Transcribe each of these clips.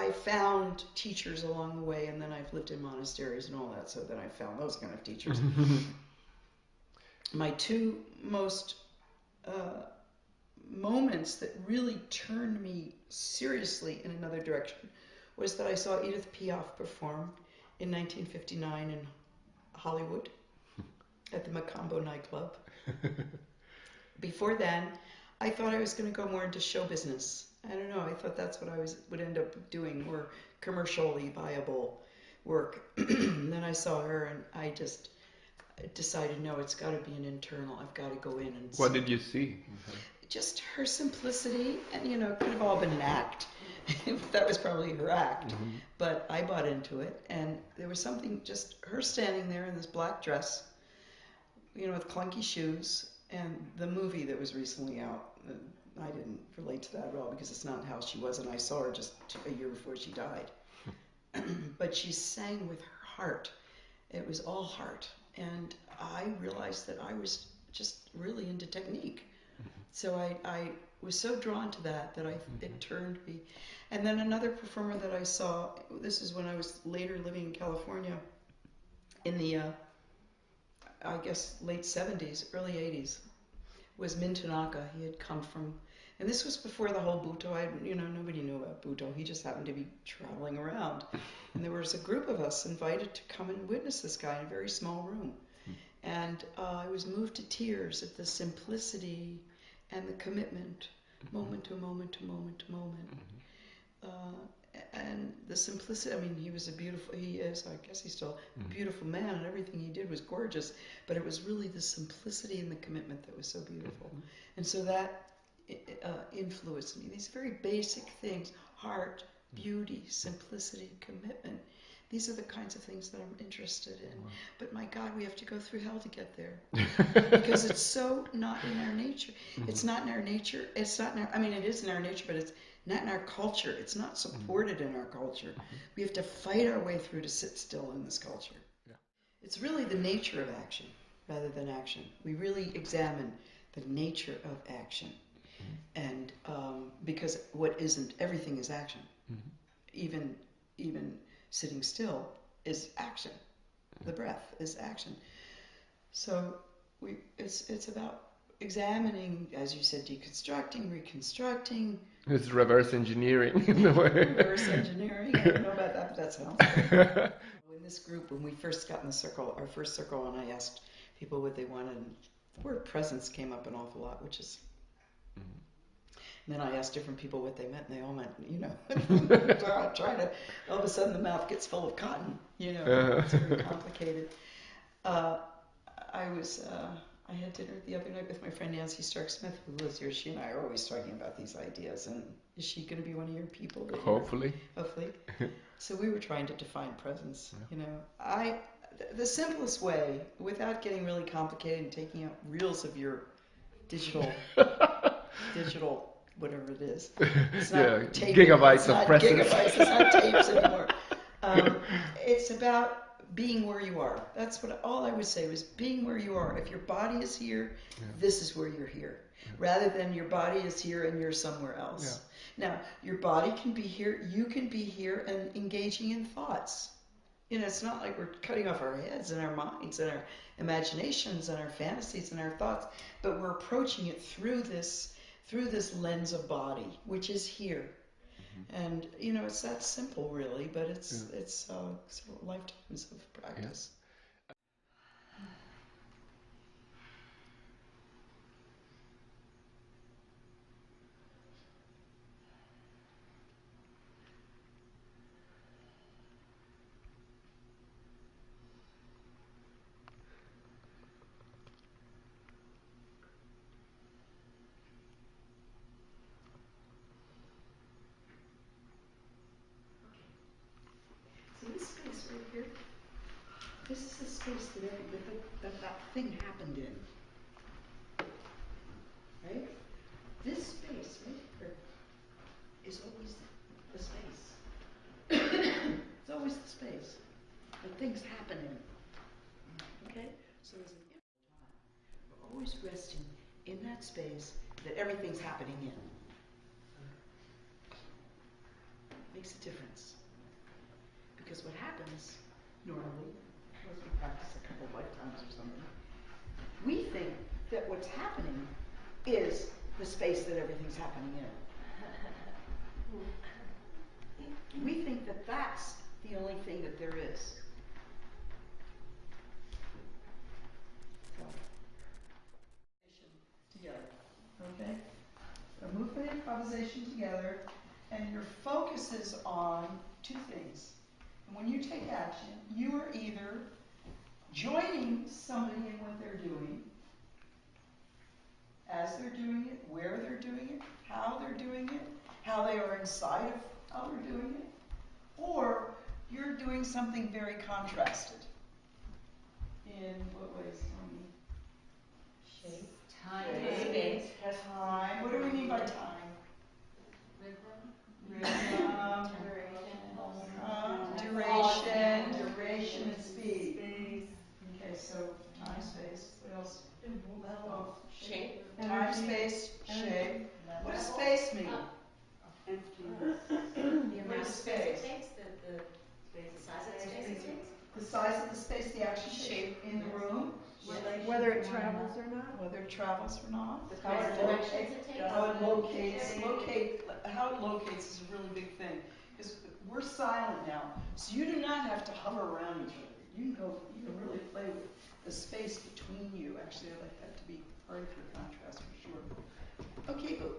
I found teachers along the way, and then I've lived in monasteries and all that, so then I found those kind of teachers. My two most moments that really turned me seriously in another direction was that I saw Edith Piaf perform in 1959 in Hollywood at the Macambo nightclub. Before then, I thought I was going to go more into show business. I don't know, I thought that's what I would end up doing, more commercially viable work. And then I saw her and I just decided, no, it's got to be an internal. I've got to go in and see. What did you see? Just her simplicity, and you know, it could have all been an act. That was probably her act, but I bought into it, and there was something, just her standing there in this black dress, you know, with clunky shoes, and the movie that was recently out, I didn't relate to that at all because it's not how she was, and I saw her just a year before she died. But she sang with her heart. It was all heart, and I realized that I was just really into technique. So I was so drawn to that it turned me. And then another performer that I saw, this is when I was later living in California in the, I guess, late 70s, early 80s, was Min Tanaka. He had come from, and this was before the whole Buto. Nobody knew about Buto. He just happened to be traveling around. And there was a group of us invited to come and witness this guy in a very small room. And I was moved to tears at the simplicity and the commitment, moment to moment to moment to moment. And the simplicity, I mean, he is, I guess he's still a beautiful man, and everything he did was gorgeous, but it was really the simplicity and the commitment that was so beautiful. And so that influenced me. These very basic things, heart, beauty, simplicity, commitment. These are the kinds of things that I'm interested in. But my God, we have to go through hell to get there. Because it's so not in our nature. It's not in our nature. It's not in our, I mean, it is in our nature, but it's not in our culture. It's not supported in our culture. We have to fight our way through to sit still in this culture. Yeah. It's really the nature of action rather than action. We really examine the nature of action. And because what isn't, everything is action. Even sitting still is action. The breath is action. So it's about examining, as you said, deconstructing, reconstructing. It's reverse engineering in a way. Reverse engineering. I don't know about that, but that sounds good. In this group, when we first got in the circle, our first circle, and I asked people what they wanted, and the word presence came up an awful lot, which is... And then I asked different people what they meant, and they all meant, you know, trying to, all of a sudden the mouth gets full of cotton, you know, it's very complicated. I had dinner the other night with my friend Nancy Stark-Smith, who lives here. She and I are always talking about these ideas, and is she going to be one of your people? Hopefully. Hopefully. So we were trying to define presence, you know. The simplest way, without getting really complicated and taking out reels of your digital whatever it is. It's not gigabytes of presence. Gigabytes, it's not tapes anymore. It's about being where you are. That's what all I would say was being where you are. If your body is here, this is where you're here. Rather than your body is here and you're somewhere else. Now, your body can be here, you can be here and engaging in thoughts. You know, it's not like we're cutting off our heads and our minds and our imaginations and our fantasies and our thoughts, but we're approaching it through this lens of body, which is here. And, you know, it's that simple, really, but it's lifetimes of practice. This is the space that thing happened in. Right? This space right here is always the space. It's always the space that things happen in. Okay? So as an we're always resting in that space that everything's happening in. makes a difference. Because what happens normally, unless we practice a couple lifetimes or something, we think that what's happening is the space that everything's happening in. We think that that's the only thing that there is. Together, okay? So movement and improvisation together, and your focus is on two things. And when you take action, you are either joining somebody in what they're doing, as they're doing it, where they're doing it, how they're doing it, how they are inside of how they're doing it, or you're doing something very contrasted. In what ways, Tony? Shape. Time. Space. Time. What do we mean by time? Rhythm. Duration, and speed. Okay, so time, space. What else? Oh, Shape. time, space, shape. What does space mean? The amount of space space? it takes, the size of the space it takes. The size of the space, the action shape in the room, Whether it travels or not. whether it travels or not. The kinds of directions it takes. How it locates is a really big thing. Because we're silent now, so you do not have to hover around each other. You can really play with the space between you. Actually, I like that to be part of your contrast for sure. Okay, but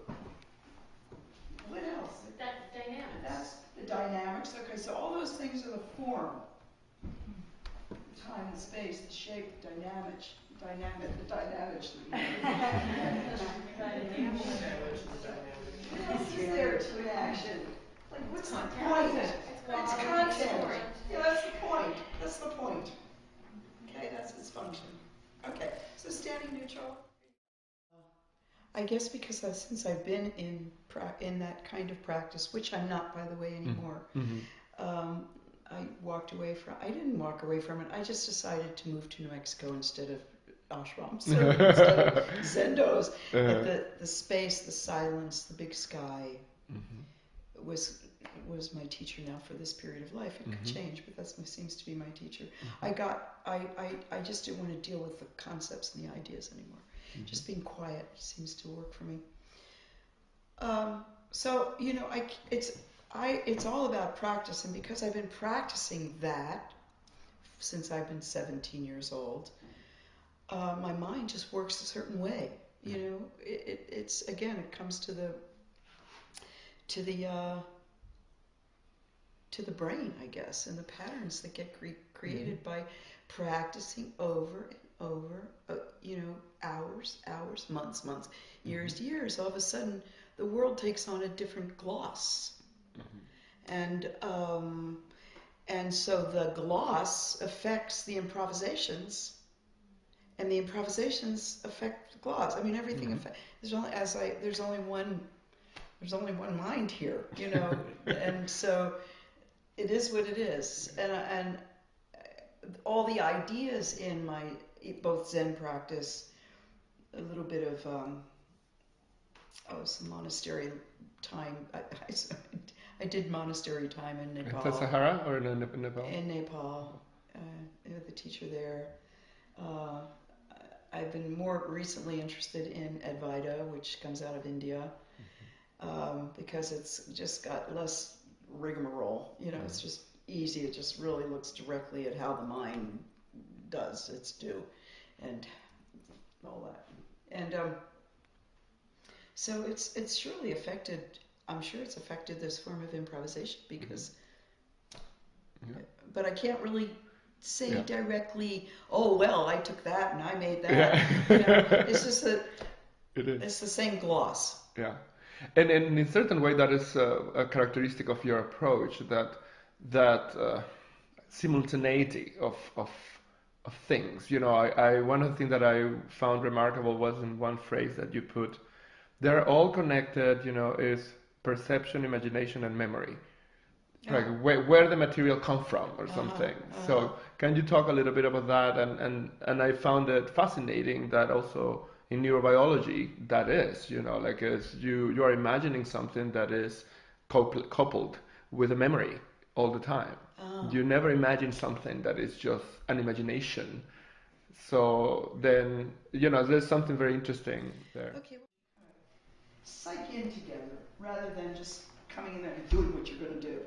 what else? That dynamics. That's the dynamics. Okay, so all those things are the form. The time, the space, the shape, the dynamics. What else is there to an action? Like, what's the point? It's content. Yeah, that's the point. That's the point. Okay, that's its function. Okay, so standing neutral. I guess because since I've been in that kind of practice, which I'm not, by the way, anymore, I didn't walk away from it. I just decided to move to New Mexico instead of ashrams, so instead of zendos. But the space, the silence, the big sky was my teacher now for this period of life. It could change, but that seems to be my teacher. I just didn't want to deal with the concepts and the ideas anymore. Just being quiet seems to work for me. So it's all about practice, and because I've been practicing that since I've been 17 years old, my mind just works a certain way. It's again, it comes to the brain, I guess, and the patterns that get created by practicing over and over, hours, months, years. All of a sudden, the world takes on a different gloss, and so the gloss affects the improvisations, and the improvisations affect the gloss. I mean, everything affects. There's only one mind here, and so it is what it is, and all the ideas in my both Zen practice, a little bit of some monastery time. I did monastery time in Nepal. In the Sahara or in Nepal? In Nepal, with the teacher there. I've been more recently interested in Advaita, which comes out of India, because it's just got less rigmarole. It's just easy. It just really looks directly at how the mind does its due, and all that. And so it's surely affected. I'm sure it's affected this form of improvisation because, but I can't really say directly, oh well, I took that and I made that. Yeah. It's just that is. It's the same gloss. Yeah, and in a certain way, that is a characteristic of your approach, that simultaneity of things. I one of the things that I found remarkable was in one phrase that you put. They're all connected. Is perception, imagination, and memory. Like where the material come from or something. So can you talk a little bit about that? And I found it fascinating that also in neurobiology that is, as you are imagining something that is coupled with a memory all the time. Oh. You never imagine something that is just an imagination. So then, there's something very interesting there. Okay. Psych in together rather than just coming in there and doing what you're going to do.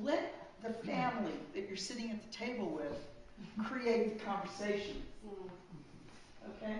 Let the family that you're sitting at the table with create the conversation. Okay?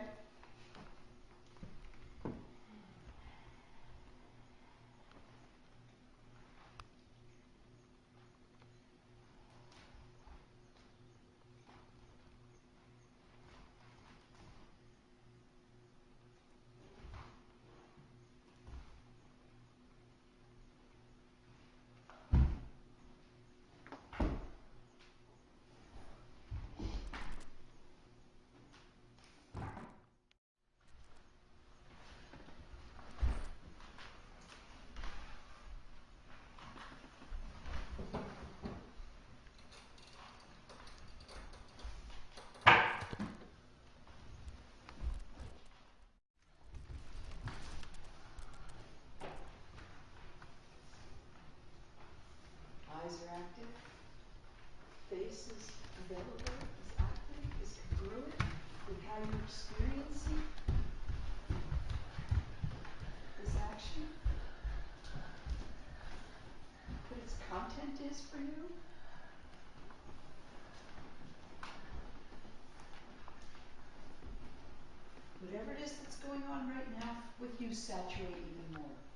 Eyes are active. Face is available, is active, is congruent with how you're experiencing this action. What its content is for you. Whatever it is that's going on right now with you, saturate even more.